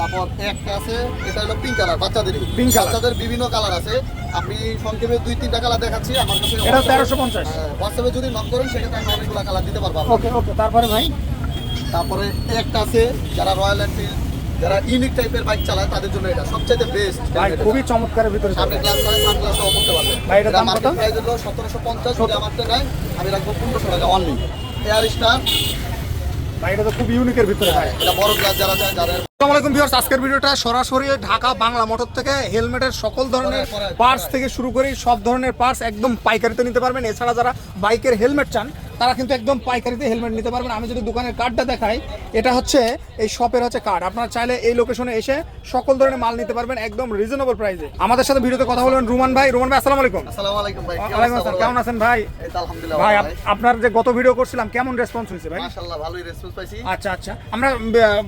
তারপর একটা আছে, এটা হলো পিঙ্ক কালার, বাচ্চাদের বাচ্চাদের বিভিন্ন কালার আছে। আপনি সংক্ষেপে 2-3টা কালার দেখাচ্ছি আমার কাছে। এটা 1350। হোয়াটসঅ্যাপে যদি নক করেন সেক্ষেত্রে আমি অনেকগুলো কালার দিতে পারবো। ওকে ওকে, তারপরে ভাই তারপরে একটা আছে, যারা রয়্যাল এনফিল্ড, যারা ইউনিক টাইপের বাইক চালায় তাদের জন্য এটা সবচেয়ে বেস্ট। ভাই খুবই চমৎকারের ভিতরে সামনে গ্লাস করে সানগ্লাসও করতে পারবেন। ভাই এটার দাম কত? প্রাইস হলো 1750। যদি আমারটা নেয় আমি রাখবো 1500 টাকা অনলি। এয়ার স্টার, ভাই এটা তো খুব ইউনিকের ভিতরে ভাই। এটা বড় গ্লাস যারা চায় যাদের। আসসালামু আলাইকুম ভিউয়ার্স, আজকের ভিডিওটা সরাসরি ঢাকা বাংলা মোটর থেকে হেলমেটের সকল ধরনের পার্টস থেকে শুরু করে সব ধরনের পার্টস একদম পাইকারিতে নিতে পারবেন। এছাড়া যারা বাইকের হেলমেট চান তারা কিন্তু একদম পাইকারিতে হেলমেট নিতে পারবেন। আমি যদি দোকানের কার্ডটা দেখাই, এটা হচ্ছে এই শপের হচ্ছে কার্ড। আপনারা চাইলে এই লোকেশনে এসে সকল ধরনের মাল নিতে পারবেন একদম রিজনেবল প্রাইসে। আমাদের সাথে ভিডিওতে কথা বলবেন রুমান ভাই। রুমান ভাই আসসালামু আলাইকুম। আসসালামু আলাইকুম ভাই। ওয়ালাইকুম আসসালাম, কেমন আছেন ভাই? এই তো আলহামদুলিল্লাহ ভাই ভাই। আপনার যে গত ভিডিও করছিলাম কেমন রেসপন্স হয়েছে ভাই? মাশাআল্লাহ ভালোই রেসপন্স পাইছি। আচ্ছা আচ্ছা, আমরা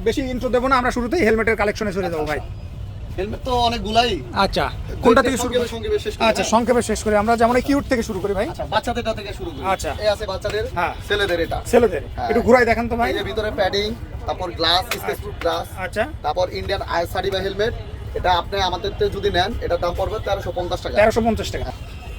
বেশি ইন্ট্রো দেবো না, আমরা শুরুতেই হেলমেটের কালেকশনে চলে যাবো ভাই। হেলমেট তো অনেকগুলাই। আচ্ছা, কোনটা থেকে শুরু করি? সংক্ষেপে শেষ করি। আচ্ছা, সংক্ষেপে শেষ করি আমরা, যেমন এই কিউট থেকে শুরু করি ভাই। আচ্ছা, বাচ্চাদেরটা থেকে শুরু করি। আচ্ছা। এই আছে বাচ্চাদের, হ্যাঁ। ছেলেদের এটা। ছেলেদের হ্যাঁ। একটু ঘুরাই দেখেন তো ভাই। এই যে ভিতরে প্যাডিং, তারপর গ্লাস, স্পেস প্রুফ গ্লাস। আচ্ছা, তারপর ইন্ডিয়ান আইএস সার্টিফাইড হেলমেট। এটা আপনি আমাদের থেকে যদি নেন এটার দাম পড়বে 1350 টাকা। 1350 টাকা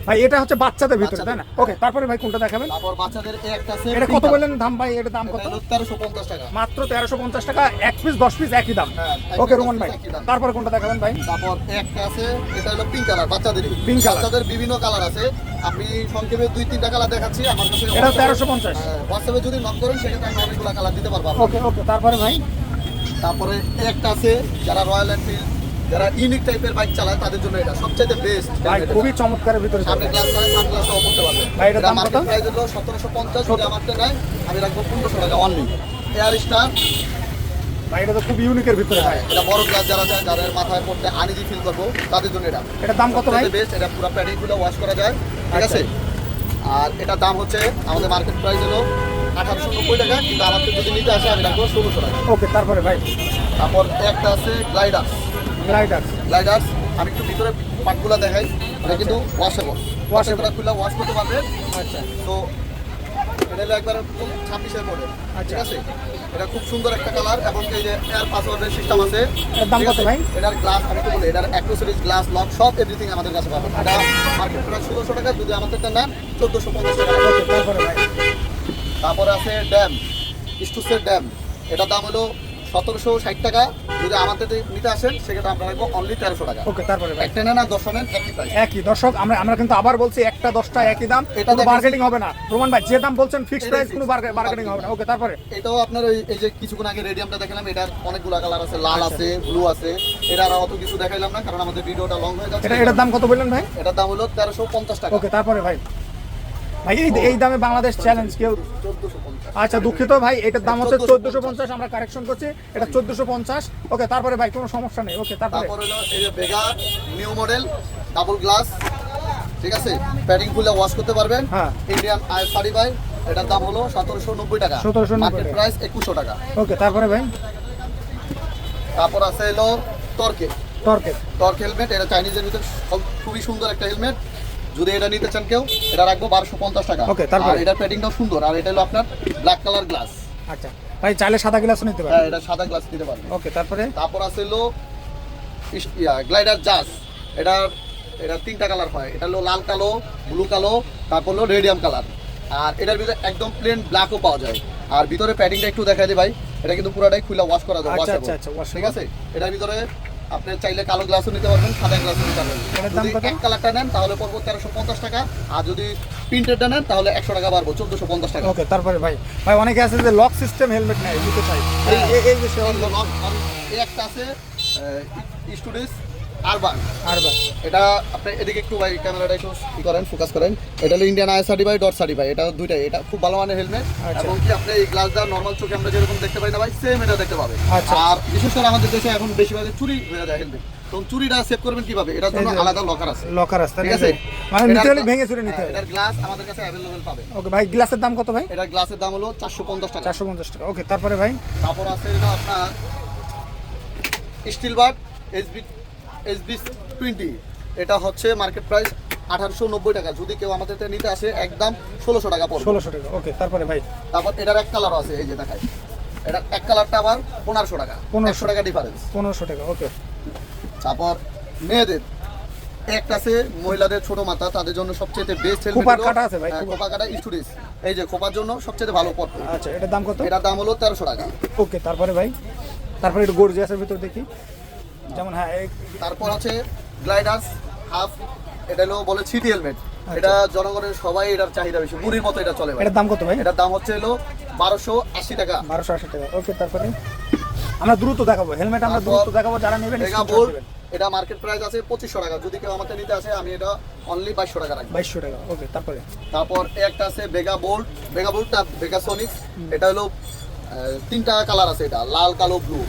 ভাই। এটা হচ্ছে বাচ্চাদের ভিতরে, তাই না? ওকে, তারপরে ভাই কোনটা দেখাবেন? তারপর বাচ্চাদের এই একটা আছে। এটা কত বললেন দাম ভাই? এটা দাম কত? 1350 টাকা। মাত্র 1350 টাকা। এক পিস 10 পিস একই দাম। হ্যাঁ, এক ওকে পিস রোমান 10 ভাই, পিস একই দাম। তারপরে কোনটা দেখাবেন ভাই? তারপর একটা আছে, এটা হলো পিঙ্ক কালার, বাচ্চাদের Pink color। বাচ্চাদের বিভিন্ন কালার আছে। আপনি সংক্ষেপে 2-3টা কালার দেখাচ্ছি আমার কাছে। এটা 1350। হোয়াটসঅ্যাপে যদি নক করেন সেক্ষেত্রে আমি অনেকগুলো কালার দিতে পারবো। ওকে ওকে, তারপরে ভাই তারপরে একটা আছে, যারা রয়্যাল এনফিল্ড, যারা ইউনিক টাইপের বাইক চালায় তাদের জন্য এটা সবচেয়ে বেস্ট। ভাই খুবই চমৎকারের ভিতরে। সামনে গ্লাস করে সানগ্লাসও করতে পারবেন। ভাই এটার দাম কত? মার্কেট প্রাইস হলো 1750। যদি আমারটা নেয় আমি রাখবো 1500 টাকা অনলি। এয়ার স্টার, ভাই এটা তো খুব ইউনিকের ভিতরে ভাই। এটা বড় গ্লাস যারা চায়, যাদের মাথায় পড়তে আনইজি ফিল করবো তাদের জন্য এটা। এটার দাম কত ভাই? বেস্ট, এটা পুরো প্যাডিং গুলো ওয়াশ করা যায়, ঠিক আছে। আর এটার দাম হচ্ছে আমাদের মার্কেট প্রাইস হলো 1890 টাকা, কিন্তু আমাদের যদি নিতে আসে আমি রাখবো 1600 টাকা। ওকে, তারপরে ভাই তারপর একটা আছে গ্লাইডার। গ্লাইডার্স আমি একটু ভিতরে পার্টগুলো দেখাই। এটা কিন্তু ওয়াশেবল, ওয়াশেবল খুলে ওয়াশ করতে পারবেন। আচ্ছা, তো এটা হলো একবার 26-এর মডেল, ঠিক আছে। এটা খুব সুন্দর একটা কালার এবং এই যে এয়ার পাসওয়ার্ডের সিস্টেম আছে। এর দাম কত ভাই? এটার গ্লাস আমি তো বলি, এটার অ্যাক্সেসরিজ, গ্লাস, লক সব এভরিথিং আমাদের কাছে পাবেন। এটা মার্কেট প্রাইস 1600 টাকা, যদি আমাদেরটা নেন 1450 টাকা। ওকে, তারপরে ভাই তারপরে আছে ড্যাম, স্টুসের ড্যাম। এটার দাম হলো 1760 টাকা, যদি আমাদের নিতে আসেন সেক্ষেত্রে আমরা রাখবো অনলি 1300 টাকা। ওকে, তারপরে ভাই একটা নেন আর 10 নেন একই প্রাইস। একই। দর্শক আমরা কিন্তু আবার বলছি, একটা 10টা একই দাম, এটা কোনো বার্গেনিং হবে না। রোমান ভাই যে দাম বলছেন ফিক্সড প্রাইস, কোনো বার্গেনিং হবে না। ওকে, তারপরে এটাও আপনার এই যে কিছুক্ষণ আগে রেডিয়ামটা দেখালাম, এটার অনেকগুলো কালার আছে, লাল আছে, ব্লু আছে। এটা আর অত কিছু দেখাইলাম না কারণ আমাদের ভিডিওটা লং হয়ে যাচ্ছে। এটার দাম কত বললেন ভাই? এটার দাম হলো 1350 টাকা। ওকে, তারপরে ভাই ভাই এই দামে বাংলাদেশ চ্যালেঞ্জ কেউ? 1450। আচ্ছা, দুঃখিত ভাই, এটার দাম হচ্ছে 1450, আমরা কারেকশন করছি, এটা 1450। ওকে, তারপরে ভাই কোনো সমস্যা নেই। ওকে, তারপরে তারপর হলো এই যে Vega new model, double glass, ঠিক আছে। প্যাডিং খুলে ওয়াশ করতে পারবেন। হ্যাঁ। Indian IS certified. এটার দাম হলো 1790 টাকা। 1790 মার্কেট প্রাইস 2100 টাকা। ওকে, তারপরে ভাই তারপর আছে হলো টর্কে টর্কের হেলমেট। এটা চাইনিজের ভিতরে খুবই সুন্দর একটা হেলমেট। যদি এটা নিতে চান কেউ, এটা রাখবো 1250 টাকা। ওকে, তারপরে? আর এটার প্যাডিংটাও সুন্দর। আর এটা হলো আপনার ব্ল্যাক কালার গ্লাস। আচ্ছা ভাই, চাইলে সাদা গ্লাসও নিতে পারেন। হ্যাঁ, এটা সাদা গ্লাস দিতে পারবেন। ওকে, তারপরে তারপর আছে হলো গ্লাইডার জাস। এটা 3টা কালার হয়। এটা হলো লাল কালো, ব্লু কালো, তারপর হলো রেডিয়াম কালার। আর এটার ভিতরে একদম প্লেন ব্ল্যাকও পাওয়া যায়। আর ভিতরে প্যাডিংটা একটু দেখা দিই ভাই, এটা কিন্তু পুরোটাই খুলে ওয়াশ করা যায়। আচ্ছা, washable, আচ্ছা, washable। ঠিক আছে। এটার ভিতরে আপনি চাইলে কালো গ্লাসও নিতে পারবেন, সাদা গ্লাসও নিতে পারবেন। এটার দাম যদি কত? এক কালারটা নেন তাহলে পড়বো 1350 টাকা। আর যদি প্রিন্টেডটা নেন তাহলে 100 টাকা বাড়বো, 1450 টাকা। ওকে, তারপরে ভাই অনেকে আছে যে লক সিস্টেম হেলমেট নেয়, নিতে চাই, এই বিষয়ে এই একটা আছে স্টুডেন্টস আরবান। আর ভাই এটা আপনি এদিকে একটু ভাই ক্যামেরাটা একটু করেন, ফোকাস করেন। এটা হলো Indian IS certified, dot certified. এটা দুইটাই, এটা খুব ভালো মানের হেলমেট। আচ্ছা। এবং কি আপনি এই গ্লাস দা নরমাল চোখে আমরা যেরকম দেখতে পাই না ভাই, সেম এটা দেখতে পাবেন। আচ্ছা। আর বিশেষ করে আমাদের দেশে এখন বেশিরভাগ চুরি হয়ে যায় হেলমেট। তো চুরিটা সেভ করবেন কিভাবে? এটার জন্য এই যে আলাদা লকার আছে। লকার আছে, ঠিক আছে। মানে নিতে হলে ভেঙে চুরে নিতে হ্যাঁ, হবে। এটার গ্লাস আমাদের কাছে অ্যাভেলেবল পাবেন। ওকে ভাই, গ্লাসের দাম কত ভাই? এটার গ্লাসের দাম হলো 450 টাকা। 450 টাকা। ওকে, তারপরে ভাই তারপর আছে এটা আপনার স্টিল বার্ড SB 20। এটা হচ্ছে মার্কেট প্রাইস 1890 টাকা। যদি কেউ আমাদের থেকে নিতে আসে একদম 1600 টাকা পড়বে। 1600 টাকা। ওকে, তারপরে ভাই তারপর এটার এক কালার আছে, এই যে দেখাই, এটা এক কালারটা আবার 1500 টাকা, 1500 টাকা ডিফারেন্স। 1500 টাকা, ওকে। তারপর মেয়েদের একটা আছে, মহিলাদের ছোট মাথা, তাদের জন্য সবচেয়ে বেস্ট হেলমেট। খোপার কাটা আছে ভাই, খোপা কাটা স্টুডিস, এই যে খোপার জন্য সবচেয়ে ভালো পথ। আচ্ছা, এটার দাম কত? এটার দাম হলো 1300 টাকা। ওকে, তারপরে ভাই, তারপরে একটু গর্জিয়াসের ভিতর দেখি, যেমন হ্যাঁ তারপর আছে গ্লাইডার্স হাফ, এটা হলো বলে সিটি হেলমেট। এটা জনগণের সবাই এটার চাহিদা বেশি, মুড়ির মতো এটা চলে ভাই। এটার দাম কত ভাই? এটার দাম হচ্ছে হলো 1280 টাকা। 1280 টাকা, ওকে। তারপরে আমরা দ্রুত দেখাবো হেলমেট, আমরা দ্রুত দেখাবো, যারা নেবেন মেগা বোল্ট, এটা মার্কেট প্রাইস আছে 2500 টাকা। যদি কেউ আমাকে নিতে আসে আমি এটা অনলি 2200 টাকা রাখবো। 2200 টাকা, ওকে। তারপরে তারপর একটা আছে বেগা বোল্ট, না বেগা সনিক্স। এটা হলো 3টা কালার আছে, এটা লাল, কালো, ব্লু,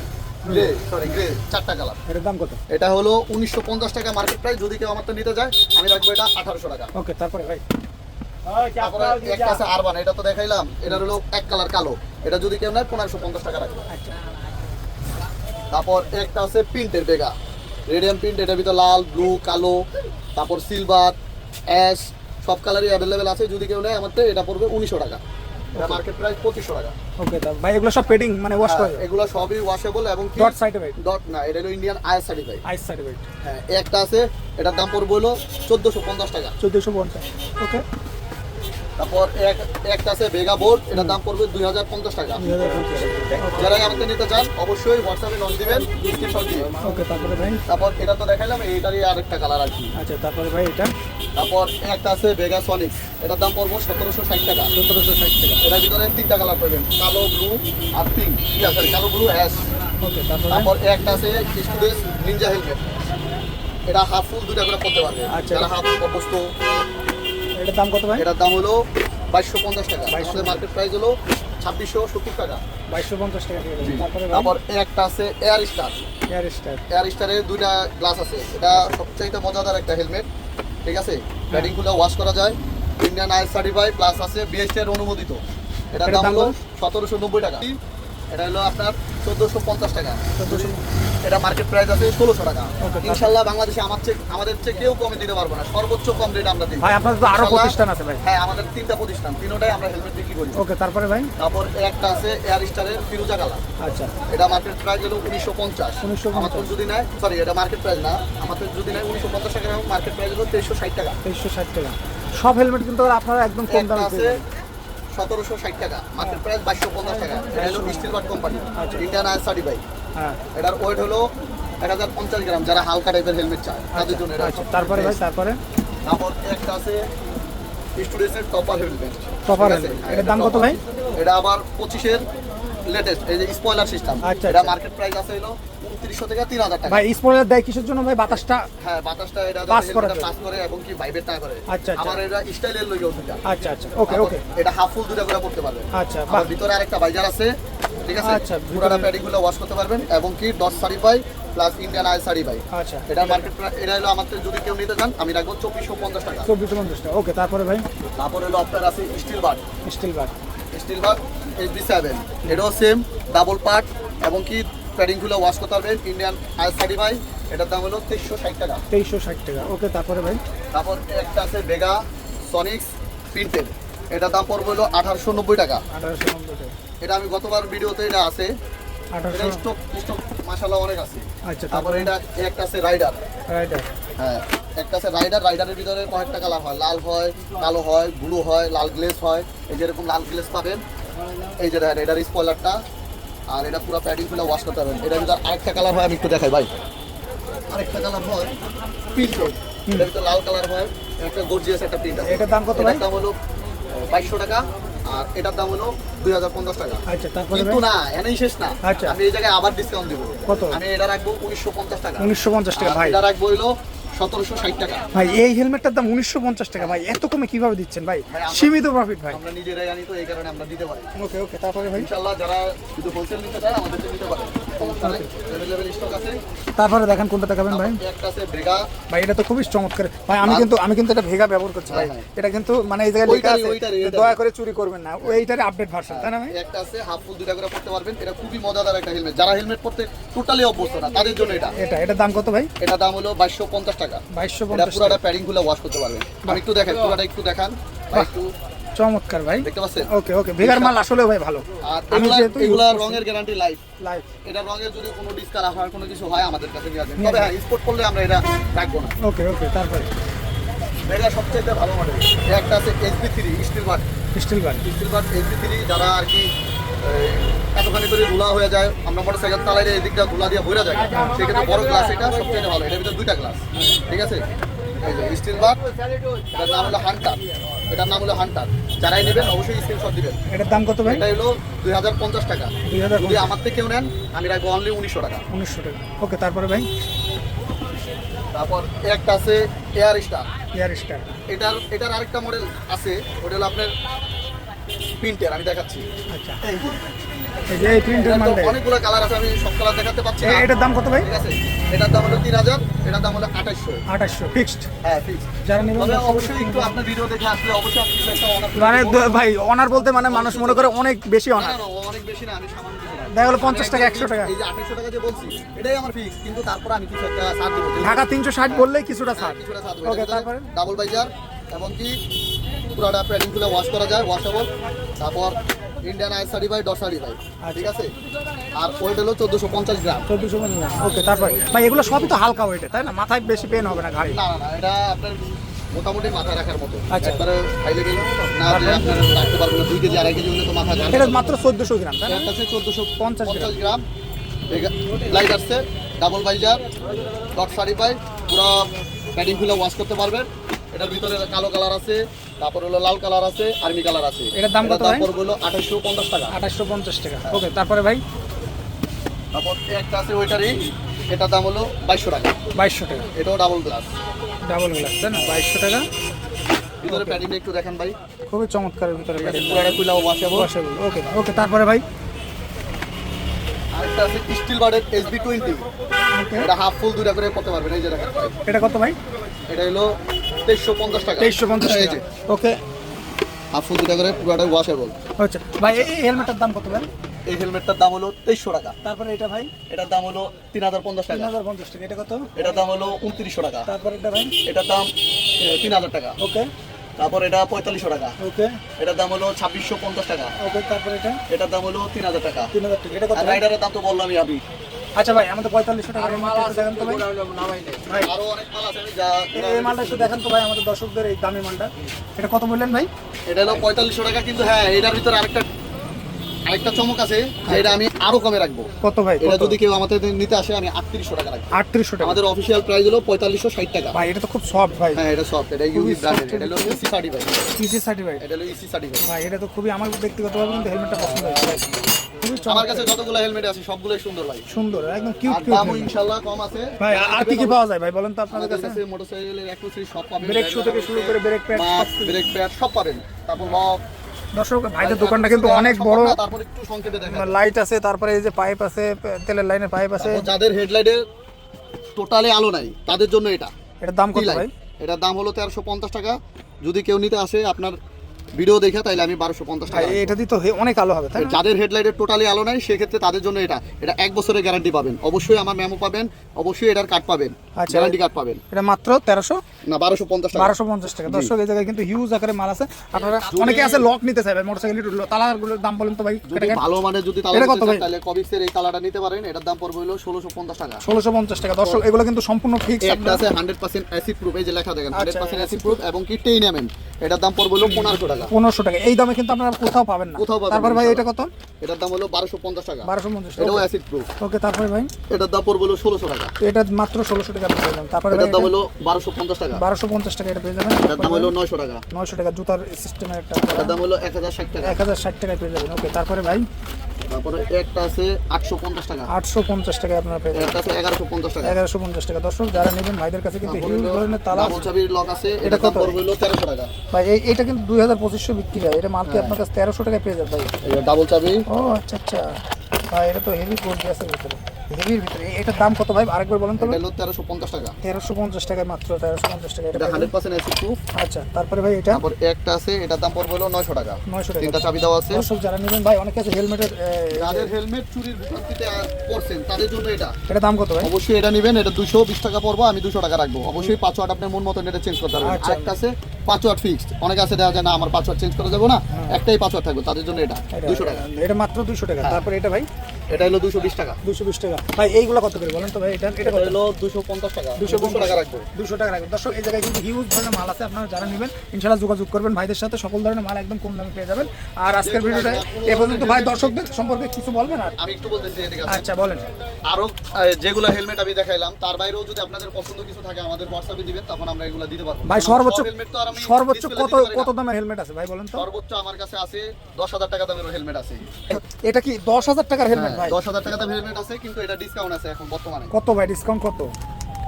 গ্রে, গ্রে, 4টা কালার। এটার দাম কত? এটা হলো 1950 টাকা মার্কেট প্রাইস। যদি কেউ আমাকে নিতে যায় আমি রাখবো এটা 1800 টাকা। ওকে, তারপরে ভাই তারপরে একটা আছে আরবান, এটা তো দেখাইলাম, এটা হলো এক কালার কালো। এটা যদি কেউ নেয় 1550 টাকা রাখবো। আচ্ছা, তারপর একটা আছে প্রিন্টের বেগা, রেডিয়াম প্রিন্ট, এটার ভিতরে লাল, ব্লু, কালো, তারপর সিলভার, অ্যাশ, সব কালারই অ্যাভেলেবেল আছে। যদি কেউ নেয় আমার তো এটা পড়বে 1900 টাকা। এটা মার্কেট প্রাইস 2500 টাকা। ওকে। তা ভাই এগুলো সব পেডিং মানে ওয়াশ করে? এগুলো সবই ওয়াশেবল এবং কি ডট সার্টিফাইড? ডট না, এটা হলো Indian IS certified. IS certified, হ্যাঁ। একটা আছে, এটার দাম পড়বে হলো 1450 টাকা। 1450, ওকে। তারপর একটা আছে বেগা বোর্ড, এটার দাম পড়বে 2050 টাকা। 2050, যারা আমাকে নিতে চান অবশ্যই হোয়াটসঅ্যাপে নক দিবেন, স্ক্রিনশট দিবেন। ওকে। তারপরে ভাই, তারপর এটা তো দেখাইলাম, এইটারই আরেকটা কালার আর কি। আচ্ছা, তারপরে ভাই এটা তারপর একটা আছে ভেগা সনিক্স, এটার দাম পড়বো 1760 টাকা। 1760 টাকা, এটার ভিতরে 3টা কালার পাবেন, কালো, ব্লু আর পিঙ্ক। সরি, কালো, ব্লু, অ্যাশ। ওকে। তারপরে তারপর একটা আছে স্টুডেন্ট নিনজা হেলমেট, এটা হাফ ফুল 2টা করে পড়তে পারবে। আচ্ছা। যারা হাফ অবস্থ, এটার দাম কত ভাই? এটার দাম হলো 2250 টাকা। 2250 আমাদের মার্কেট প্রাইস হলো 2670 টাকা। 2250 টাকা দিয়ে দেবেন। তারপরে ভাই তারপর একটা আছে air star, air star. Air স্টারের 2টা গ্লাস আছে। এটা সবচাইতে মজাদার একটা হেলমেট, ঠিক আছে। প্যাডিং খুলে ওয়াশ করা যায়, ইন্ডিয়ান আইএস সার্টিফাইড প্লাস আছে বিএসটি এর অনুমোদিত। এটার দাম হলো 1790 টাকা। এটা হলো আপনার 1450 টাকা। 1400, এটা মার্কেট প্রাইস আছে 1600 টাকা। Okay, ইনশাআল্লাহ বাংলাদেশে আমাদের চেয়ে কেউ কমে দিতে পারবো না, সর্বোচ্চ কম রেট আমরা দিই। ভাই আপনাদের তো আরো ইনশাআল্লাহ। প্রতিষ্ঠান আছে ভাই? হ্যাঁ, আমাদের 3টা প্রতিষ্ঠান, তিনোটাই আমরা হেলমেট বিক্রি করি। ওকে। তারপরে ভাই তারপর একটা আছে এয়ার স্টারের ফিরোজা কালার, আচ্ছা, এটা মার্কেট প্রাইস হলো 1950। 1950 আমাদের যদি নেয়, সরি এটা মার্কেট প্রাইস না, আমাদের যদি নেয় 1950 টাকা, মার্কেট প্রাইস হলো 2360 টাকা। 2360 টাকা। সব হেলমেট কিন্তু আপনারা একদম কম একটা দামে আছে পেয়ে যাবেন। 1760 টাকা, মার্কেট প্রাইস 2250 টাকা। এটা হলো স্টিল বাট কোম্পানি, আচ্ছা। Indian IS certified. হ্যাঁ, এটার ওয়েট হলো 1050 গ্রাম। যারা হালকা টাইপের হেলমেট চায় তাদের জন্য এটা। আচ্ছা। তারপরে ভাই, তারপরে তারপর একটা আছে স্টুডেন্টসের টপার হেলমেট। টপার ঠিক আছে? হেলমেট, এটার দাম কত ভাই? এটা আবার 25-এর লেটেস্ট, এই যে স্পয়লার সিস্টেম। আচ্ছা, এটা আচ্ছা। মার্কেট প্রাইস আছে হলো 2900 থেকে 3000 টাকা। ভাই স্পয়লার দেয় কিসের জন্য ভাই? বাতাসটা হ্যাঁ, বাতাসটা এটা পাস করে দেয়। পাস করে এবং কি ভাইব্রেট না করে। আচ্ছা, আচ্ছা। আমার এটা স্টাইলের লইগেও দুটা। আচ্ছা, আচ্ছা, ওকে, ওকে। এটা হাফ ফুল 2টা করে করতে পারবে। আচ্ছা, আর বাহ। ভিতরে আরেকটা ভাইজার আছে, ঠিক আছে। আচ্ছা, পুরোটা ভিতরে- প্যাডিং গুলো ওয়াশ করতে পারবেন এবং কি dot certify plus Indian I certify. আচ্ছা, এটা মার্কেট এটা হলো আমাদের, যদি কেউ নিতে চান আমি রাখবো 2450 টাকা। 2450 টাকা, ওকে। তারপরে ভাই তারপরে হলো আপনার আছে স্টিল বাট, স্টিল বার, HB7, এটাও সেম ডাবল পার্ট এবং কি প্যাডিং গুলো ওয়াশ করতে পারবেন, ইন্ডিয়ান আই সার্টিফাই। এটার দাম হলো 2360 টাকা। 2360 টাকা, ওকে। তারপরে ভাই তারপর একটা আছে ভেগা সনিক্স প্রিন্টেড, এটার দাম পড়বে হলো 1890 টাকা। 1890 টাকা, এটা আমি গতবার ভিডিওতে এটা আছে, এটা 1800। স্টক মাশাআল্লাহ অনেক আছে। আচ্ছা, তারপরে এটা একটা আছে রাইডার, রাইটার, হ্যাঁ একটা আছে রাইডারের ভিতরে কয়েকটা কালার হয়, লাল হয়, কালো হয়, ব্লু হয়, লাল গ্লেজ হয়। এই যেরকম লাল গ্লেজ পাবেন, এই যে এটার স্পয়লারটা, আর এটা পুরো প্যাডিং ফুলে ওয়াশ করতে পারবেন। এটার ভিতরে আরেকটা কালার হয়, আমি একটু দেখাই ভাই। আরেকটা কালার হয় পিঙ্ক, এটার ভিতরে লাল কালার হয়, একটা গর্জিয়াস একটা প্রিন্ট আছে। এটার দাম কত ভাই? এটার দাম হলো 2200 টাকা, আর এটার দাম হলো 2050 টাকা। আচ্ছা, তারপরে কিন্তু ভাই না, এনেই শেষ না। আচ্ছা। আমি এই জায়গায় আবার ডিসকাউন্ট দেবো। কত? আমি এটা রাখবো 1950 টাকা। 1950 টাকা আর ভাই। এটা রাখবো হলো 1760 টাকা। ভাই এই হেলমেটটার দাম 1950 টাকা ভাই, এত কমে কিভাবে দিচ্ছেন ভাই? ভাই, আমরা- সীমিত প্রফিট ভাই। আমরা নিজেরাই জানি তো, এই কারণে আমরা দিতে পারি। ওকে, ওকে। তারপরে ভাই ইনশাআল্লাহ যারা যদি হোলসেল নিতে চায় আমাদের থেকে নিতে পারে, সমস্যা নেই, অ্যাভেলেবল স্টক আছে। তারপরে দেখেন কোনটা দেখাবেন ভাই? একটা আছে ভেগা, ভাই এটা তো খুবই চমৎকার ভাই। আমি কিন্তু এটা ভেগা ব্যবহার করছি ভাই। হ্যাঁ, এটা কিন্তু মানে এই জায়গায় লেখা আছে ওইটারই, যে দয়া করে চুরি করবেন না। এইটারে আপডেট ভার্সন, তাই না ভাই? একটা আছে হাফ ফুল 2টা করে পড়তে পারবেন। এটা খুবই মজাদার একটা হেলমেট, যারা হেলমেট পড়তে টোটালি অভ্যস্ত না তাদের জন্য এটা। এটার দাম কত ভাই? এটা দাম হলো 2250 টাকা। এটা 2250 পুরোটা টাকা। প্যাডিং খুলে ওয়াশ করতে পারবেন। আমি একটু দেখাই, পুরোটা একটু দেখান ভাই, একটু চমৎকার ভাই। দেখতে পাচ্ছেন? ওকে ওকে, ভেগার মাল আসলে ভাই ভালো। আর আমি যেহেতু এগুলা use করছি। রঙের গ্যারান্টি লাইফ। লাইভ। এটা রঙের যদি কোনো ডিসকালার হয় কোনো কিছু হয় আমাদের কাছে নিয়ে আসবেন। তবে হ্যাঁ স্পট করলে আমরা এটা রাখবো না। ওকে ওকে, তারপরে এটা সবচেয়ে ভালো মডেল। একটা আছে SB3 স্টিল বাট। Steel bar. স্টিল বাট SB3 যারা আর কি এতখানি করে ধুলা হয়ে যায়, আমরা মোটরসাইকেল চালাইলে এদিকটা ধুলা দিয়ে ভরে যায়, সেক্ষেত্রে বড় গ্লাস এটা সবচেয়ে ভালো। এটার ভিতরে 2টা গ্লাস, ঠিক আছে? এই যে স্টিল বাট, এটার নাম হলো হান্টার। এটার নাম হলো হান্টার। যারাই নেবেন অবশ্যই স্ক্রিনশট দিবেন। এটার দাম কত ভাই? এটা হলো 2050 টাকা। 2050 যদি আমার থেকে কেউ নেন আমি রাখবো অনলি 1900 টাকা। 1900 টাকা। ওকে, তারপরে ভাই? তারপর একটা আছে এয়ার স্টার। Air star. এটার আরেকটা মডেল আছে, ওটা হলো আপনার প্রিন্টের। আমি দেখাচ্ছি। আচ্ছা, এই যে এই যে এই প্রিন্টের এটার তো মালটা। অনেকগুলো কালার আছে, আমি সব কালার দেখাতে পাচ্ছি না। এটার দাম কত ভাই? ঠিক আছে, এটার দাম হলো 3000, এটার দাম হলো 2800। 2800 ফিক্সড। হ্যাঁ ফিক্স। যারা নেবেন তবে অবশ্যই একটু আপনার ভিডিও দেখে আসলে অবশ্যই আপনি একটা অনার মানে ভাই অনার বলতে মানে মানুষ মনে করে অনেক বেশি না অনার। না, অনেক বেশি না, আমি সামান্য কিছু না। দেখা গেলো 50 টাকা 100 টাকা। এই যে 2800 টাকা যে বলছি এটাই আমার ফিক্স, কিন্তু তারপর আমি কিছু একটা ছাড় দেবো। ঢাকা 360 বললেই কিছুটা ছাড়। কিছুটা ছাড় দেবো। ওকে, তারপরে? ডাবল বাইজার, এমনকি পুরোটা প্যাডিং খুলে ওয়াশ করা যায়, ওয়াশেবল। তারপর Indian I certified, dot certified, ঠিক আছে? আর ওয়েট হলো 1450 গ্রাম। 1450 গ্রাম। ওকে, তারপরে ভাই এগুলো সবই তো হালকা ওয়েটে, তাই না? মাথায় বেশি পেন হবে না ঘাড়ে। না না না, এটা আপনার মোটামুটি মাথায় রাখার মতো। আচ্ছা। একবারে হাই লেভেল না যে আপনার রাখতে পারবেন না। 2 কেজি 2.5 কেজি হলে তো মাথা ঝাড় এটা মাত্র 1400 গ্রাম, তাই না? এটা আছে 1450 গ্রাম। গ্রাম। লাইট আসছে, ডাবল বাইজার, ডট সার্টিফাইড, পুরো প্যাডিং খুলে ওয়াশ করতে পারবেন। এটার ভিতরে কালো কালার আছে, তারপর হলো লাল কালার আছে, আর্মি কালার আছে। এটার দাম কত ভাই? পড়বে হলো 2850 টাকা। 2850 টাকা। ওকে, তারপরে ভাই? তারপর একটা আছে ওইটারই, এটার দাম হলো 2200 টাকা। 2200 টাকা। এটাও ডাবল গ্লাস। ডাবল গ্লাস, তাই না? 2200 টাকা। ভিতরে প্যাডিংটা একটু দেখেন ভাই। খুবই চমৎকার ভিতরে প্যাডিং। পুরোটা খুলে ওয়াশেবল। ওকে ওকে, তারপরে ভাই? আরেকটা আছে স্টিল বার্ডের SB20। ওকে, এটা হাফ ফুল 2টা করে পড়তে পারবেন। এই যে দেখেন ভাই, এটা কত ভাই? এটা হলো 2350 টাকা। 2350 এই টাকা। যে ওকে, হাফ ফুল 2টা করে পুরোটা ওয়াশেবল। আচ্ছা ভাই এই হেলমেটটার দাম কত ভাই? এই হেলমেটটার দাম হলো 2300 টাকা। তারপরে এটা ভাই? এটার দাম হলো 3050 টাকা। 3050 টাকা। এটা কত? এটার দাম হলো 2900 টাকা। তারপরে এটা ভাই? এটার দাম 3000 টাকা। ওকে তারপর এটা 4500 টাকা। ওকে এটার দাম হলো 2650 টাকা। ওকে, তারপরে এটা? এটার দাম হলো 3000 টাকা। 3000 টাকা। এটা কত আর ভাই? রাইডারের দাম তো বললামই আমি। আচ্ছা ভাই, আমাদের 4500 টাকা মাল আছে, দেখেন তো ভাই। ভাই আরো অনেক মাল আছে যা এই মালটা একটু দেখেন তো ভাই আমাদের দর্শকদের, এই দামি মালটা। এটা কত বললেন ভাই? এটা হলো 4500 টাকা। কিন্তু হ্যাঁ, এটার ভিতরে আরেকটা চমক আছে, যে এটা আমি আরো কমে রাখবো। কত ভাই? এটা যদি কেউ আমাদের নিতে আসে আমি 3800 টাকা রাখবো। 3800 টাকা। আমাদের অফিসিয়াল প্রাইস হলো 4560 টাকা। ভাই এটা তো খুব সফট ভাই। হ্যাঁ, এটা সফট, এটা ইউনি ব্র্যান্ডেড, এটা হলো EC সার্টিফাইড। পিসি সার্টিফাইড। এটা হলো EC সার্টিফাইড। ভাই এটা তো খুবই, আমার ব্যক্তিগতভাবে কিন্তু হেলমেটটা পছন্দ হয়েছে ভাই। খুবই আমার চমৎকার, কাছে যতগুলো হেলমেট আছে সবগুলোই সুন্দর ভাই। সুন্দর, একদম কিউট আর কিউট। দামও ইনশাআল্লাহ কম আছে। ভাই আর কি কি পাওয়া যায় ভাই বলেন তো আপনাদের আমাদের কাছে? কাছে মোটরসাইকেলের অ্যাক্সেসরি সব পাবেন। ব্রেক শু থেকে শুরু করে brake pad, mask, brake pad সব পাবেন। তারপর লক। দর্শক ভাইদের দোকানটা কিন্তু অনেক বড়। তারপর একটু সংক্ষেপে দেখান। লাইট আছে, তারপরে এই যে পাইপ আছে, তেলের লাইনের পাইপ আছে। তারপর যাদের হেডলাইটের টোটালি আলো নাই তাদের জন্য এটা। এটার দাম কত T-light। ভাই? এটার দাম হলো 1350 টাকা। যদি কেউ নিতে আসে আপনার ভিডিও দেখে তাইলে আমি 1250 ভাই টাকা। এটা দিয়ে তো অনেক আলো হবে, তাই না? যাদের হেডলাইটের টোটালি আলো নাই সেক্ষেত্রে তাদের জন্য এটা 1 বছরের গ্যারান্টি পাবেন। অবশ্যই আমার মেমো পাবেন, অবশ্যই এটার কার্ড পাবেন, আচ্ছা। গ্যারান্টি কার্ড পাবেন। এটা মাত্র 1300 না 1250 টাকা। 1250 টাকা। দর্শক এই জায়গায় কিন্তু হিউজ আকারে মাল আছে। আপনারা অনেকে আছে লক নিতে চাই ভাই মোটরসাইকেল, তালাগুলোর দাম বলেন তো ভাই? যদি ভালো মানের যদি তালা এটা কত নিতে চান ভাই? তাহলে কবিক্সের এই তালাটা নিতে পারেন। এটার দাম পড়বে হলো 1650 টাকা। 1650 টাকা। দর্শক এগুলো কিন্তু সম্পূর্ণ ফিক্স। একটা আছে 100% অ্যাসিড প্রুফ, এই যে লেখা দেখেন আচ্ছা, 100% অ্যাসিড প্রুফ এবং কি টেইনামেন্ট। এটার দাম পড়বে হলো 1500 টাকা। 1500 টাকা। এই দামে কিন্তু আপনারা কোথাও পাবেন না। কোথাও পাবেন না, তারপর ভাই এটা ইনশাআল্লাহ। কত? এটার দাম হলো 1250 টাকা। 1250 এটাও টাকা। Acid proof. ওকে, তারপরে ভাই? এটার দাম পড়বে হলো 1600 টাকা। তো এটা মাত্র 1600 টাকা পেয়ে যাবেন। তারপরে ভাই এটার দাম হলো 1250 টাকা। 1250 টাকা এটা পেয়ে যাবেন। এটার দাম হলো 900 টাকা। 900 টাকা জুতার সিস্টেমের একটা। এটার দাম হলো 1060 টাকা। 1060 টাকায় পেয়ে যাবেন। ওকে, তারপরে ভাই? তারপরে একটা আছে 850 টাকা। 850 টাকায় আপনারা পেয়ে যাবেন। একটা আছে 1150 টাকা। 1150 টাকা। দর্শক যারা নেবেন ভাইদের কাছে কিন্তু হিউজ ধরনের তালা ডাবল চাবির লক আছে, এটা এটার দাম কত? পড়বে হলো 1300 টাকা। ভাই এটা কিন্তু 2500 বিক্রি হয়। এটা মাল কি আপনার কাছে 1300 টাকায় পেয়ে যাবে ভাই? এই ডাবল চাবি। ও আচ্ছা আচ্ছা ভাই, এটা তো হেভি কোড আছে ভিতরে। হেভির ভিতরে এটার দাম কত ভাই আরেকবার বলেন তো? এটা হলো 1350 টাকা। 1350 টাকায়, মাত্র 1350 টাকা এটা 100% এসি প্রুফ। আচ্ছা, তারপরে ভাই এটা তারপর একটা আছে, এটার দাম পড়বে হলো 900 টাকা। 900 টাকা। তিনটা চাবি দেওয়া আছে। দর্শক যারা নেবেন ভাই, অনেকে আছে হেলমেটের যাদের হেলমেট চুরির ভোগান্তিতে পড়ছেন তাদের জন্য এটা। এটা দাম কত ভাই? অবশ্যই এটা নেবেন, এটা 220 টাকা পড়বো, আমি 200 টাকা রাখবো। অবশ্যই পাসওয়ার্ড আপনার মন মতো এটা চেঞ্জ করতে পারবেন। আচ্ছা। একটা আছে পাসওয়ার্ড ফিক্সড, অনেকে আছে দেখা যায় না আমার পাসওয়ার্ড চেঞ্জ করা যাবে না, একটাই পাসওয়ার্ড থাকবে, তাদের জন্য এটা 200 টাকা। এটা মাত্র 200 টাকা। তারপরে এটা ভাই এটা হলো 220 টাকা। 220 টাকা। ভাই এইগুলো কত করে বলেন তো ভাই? এটা এটা হলো 250 টাকা। 200 টাকা রাখবো। 200 টাকা রাখবেন। দর্শক এই জায়গায় কিন্তু হিউজ ধরনের মাল আছে, আপনারা যারা নেবেন ইনশাআল্লাহ যোগাযোগ করবেন ভাইদের সাথে, সকল ধরনের মাল একদম কম দামে পেয়ে যাবেন। আর আজকের ভিডিওটা এ পর্যন্ত। ভাই দর্শকদের সম্পর্কে কিছু বলবেন? আর আমি একটু বলতেছি এদিকে আসেন। আচ্ছা বলেন। আরো যেগুলো হেলমেট আমি দেখাইলাম তার বাইরেও যদি আপনাদের পছন্দ কিছু থাকে আমাদের হোয়াটসঅ্যাপে দিবেন, তখন আমরা এগুলো দিতে পারবো। ভাই সর্বোচ্চ হেলমেট তো আর আমি সর্বোচ্চ display কত দিতে পারি না। কত দামের হেলমেট আছে ভাই বলেন তো? সর্বোচ্চ আমার কাছে আছে 10,000 টাকা দামের হেলমেট আছে। এটা কি 10,000 টাকার হেলমেট ভাই? 10,000 টাকা দামের হেলমেট আছে, কিন্তু এটা ডিসকাউন্ট আছে এখন বর্তমানে। কত ভাই ডিসকাউন্ট কত?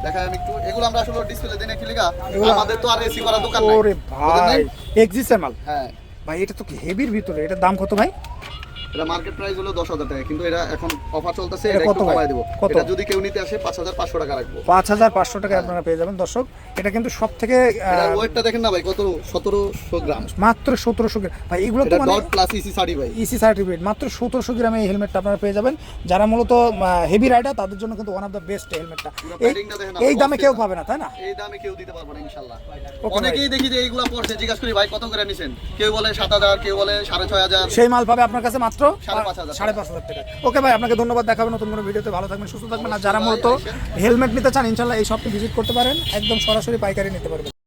দেখাই আমি একটু। এগুলো আমরা আসলে ডিসপ্লে দেনে কি লেগা, এগুলো- আমাদের তো আর এসি করা দোকান নাই। ওরে বুঝলেন ভাই নাই? এক্সিসেমাল। হ্যাঁ, ভাই এটা তো কি হেভির ভিতরে, এটার দাম কত ভাই? এটা মার্কেট প্রাইস হলো 10,000 টাকা, কিন্তু এটা এখন অফার চলতেছে, এটা এটা কত একটু ভাই? কমায় দেব। কত? এটা যদি কেউ নিতে আসে 5,500 টাকা রাখবো। 5,500 টাকায় আপনারা পেয়ে যাবেন দর্শক। এটা কিন্তু সব থেকে এটার ওয়েটটা দেখেন না ভাই, কত 1700 গ্রাম। মাত্র 1700 গ্রাম। ভাই এগুলো তো এটা মানে dot plus EC certified. EC certificate, মাত্র 1700 গ্রামে এই হেলমেটটা আপনারা পেয়ে যাবেন। যারা মূলত হেভি রাইডার তাদের জন্য কিন্তু ওয়ান অফ দ্য বেস্ট হেলমেটটা। পুরো প্যাডিংটা দেখেন না, এই দামে box কেউ এটা। পাবে না, তাই না? এই দামে কেউ দিতে পারবে না ইনশাআল্লাহ। ভাই। অনেকেই দেখি যে এইগুলা পড়ছে, জিজ্ঞাসা করি ভাই কত করে নিছেন, কেউ বলে 7,000, কেউ বলে 6,500। সেই মাল পাবে আপনার কাছে মাত্র 5,500 5,500 টাকা। ওকে ভাই, আপনাকে ধন্যবাদ। দেখাবেন নতুন কোনো ভিডিওতে। ভালো থাকবেন, সুস্থ থাকবেন। আর যারা মূলত হেলমেট নিতে চান ইনশাল্লাহ এই শপটি ভিজিট করতে পারেন, একদম সরাসরি পাইকারি নিতে পারবেন।